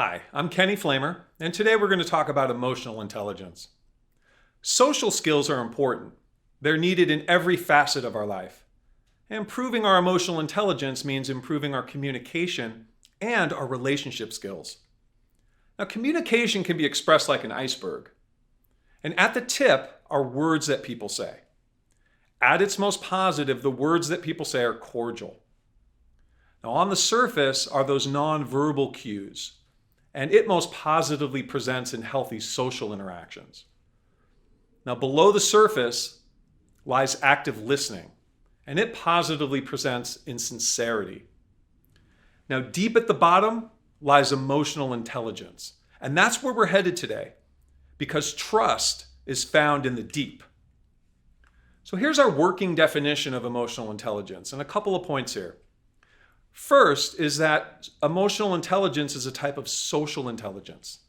Hi, I'm Kenny Flamer, and today we're going to talk about emotional intelligence. Social skills are important. They're needed in every facet of our life. Improving our emotional intelligence means improving our communication and our relationship skills. Now, communication can be expressed like an iceberg. And at the tip are words that people say. At its most positive, the words that people say are cordial. Now, on the surface are those nonverbal cues, and it most positively presents in healthy social interactions. Now, below the surface lies active listening, and it positively presents in sincerity. Now, deep at the bottom lies emotional intelligence, and that's where we're headed today, because trust is found in the deep. So here's our working definition of emotional intelligence, and a couple of points here. First is that emotional intelligence is a type of social intelligence.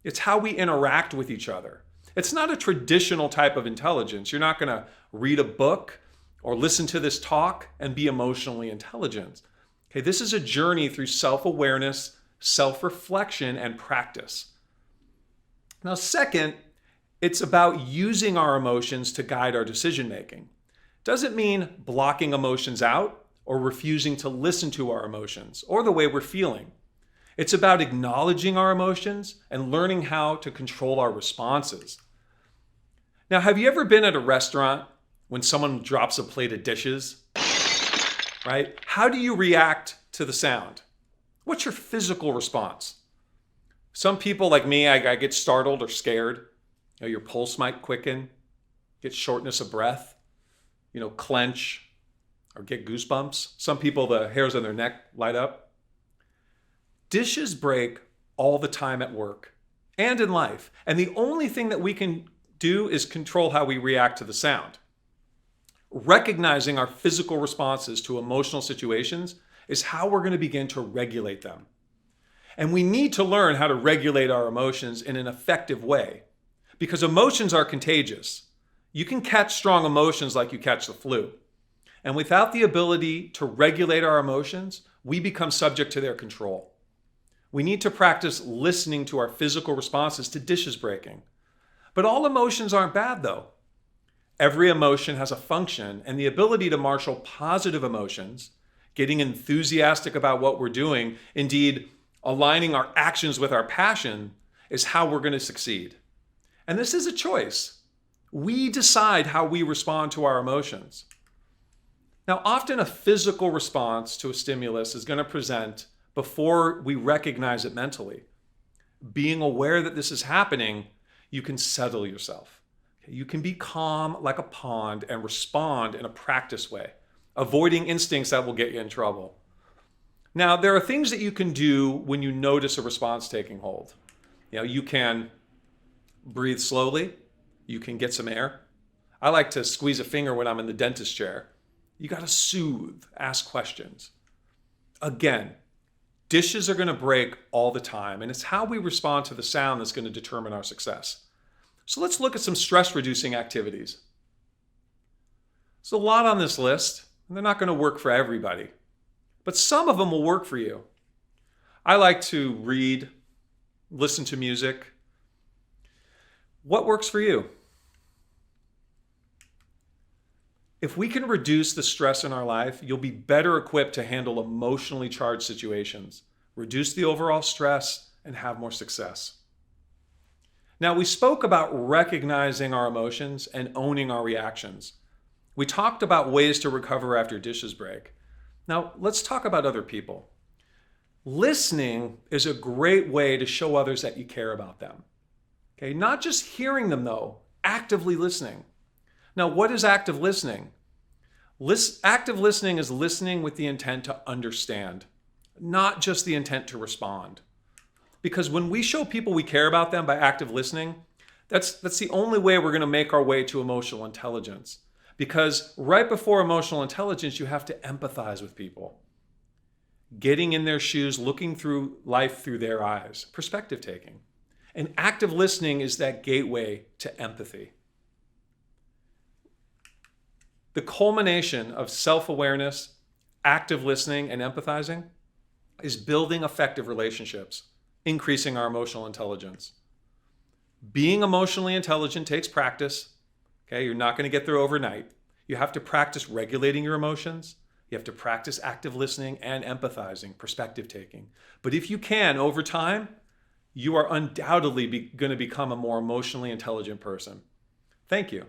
It's how we interact with each other. It's not a traditional type of intelligence. You're not going to read a book or listen to this talk and be emotionally intelligent. Okay, this is a journey through self-awareness, self-reflection, and practice. Now, second, it's about using our emotions to guide our decision-making. Doesn't mean blocking emotions out or refusing to listen to our emotions or the way we're feeling. It's about acknowledging our emotions and learning how to control our responses. Now, have you ever been at a restaurant when someone drops a plate of dishes, right? How do you react to the sound? What's your physical response? Some people like me, I get startled or scared. Your pulse might quicken, get shortness of breath, clench, or get goosebumps. Some people, the hairs on their neck light up. Dishes break all the time at work and in life. And the only thing that we can do is control how we react to the sound. Recognizing our physical responses to emotional situations is how we're going to begin to regulate them. And we need to learn how to regulate our emotions in an effective way, because emotions are contagious. You can catch strong emotions like you catch the flu. And without the ability to regulate our emotions, we become subject to their control. We need to practice listening to our physical responses to dishes breaking. But all emotions aren't bad, though. Every emotion has a function, and the ability to marshal positive emotions, getting enthusiastic about what we're doing, indeed aligning our actions with our passion, is how we're going to succeed. And this is a choice. We decide how we respond to our emotions. Now, often a physical response to a stimulus is going to present before we recognize it mentally. Being aware that this is happening, you can settle yourself. You can be calm like a pond and respond in a practiced way, avoiding instincts that will get you in trouble. Now, there are things that you can do when you notice a response taking hold. You can breathe slowly. You can get some air. I like to squeeze a finger when I'm in the dentist chair. You got to soothe, ask questions. Again, dishes are going to break all the time, and it's how we respond to the sound that's going to determine our success. So let's look at some stress-reducing activities. There's a lot on this list, and they're not going to work for everybody, but some of them will work for you. I like to read, listen to music. What works for you? If we can reduce the stress in our life, you'll be better equipped to handle emotionally charged situations, reduce the overall stress, and have more success. Now, we spoke about recognizing our emotions and owning our reactions. We talked about ways to recover after dishes break. Now, let's talk about other people. Listening is a great way to show others that you care about them. Okay, not just hearing them though, actively listening. Now, what is active listening? Active listening is listening with the intent to understand, not just the intent to respond. Because when we show people we care about them by active listening, that's the only way we're going to make our way to emotional intelligence. Because right before emotional intelligence, you have to empathize with people. Getting in their shoes, looking through life through their eyes, perspective taking. And active listening is that gateway to empathy. The culmination of self-awareness, active listening, and empathizing is building effective relationships. increasing our emotional intelligence. Being emotionally intelligent takes practice. Okay, you're not going to get there overnight. You have to practice regulating your emotions. You have to practice active listening and empathizing, perspective taking. But if you can, over time, you are undoubtedly going to become a more emotionally intelligent person. Thank you.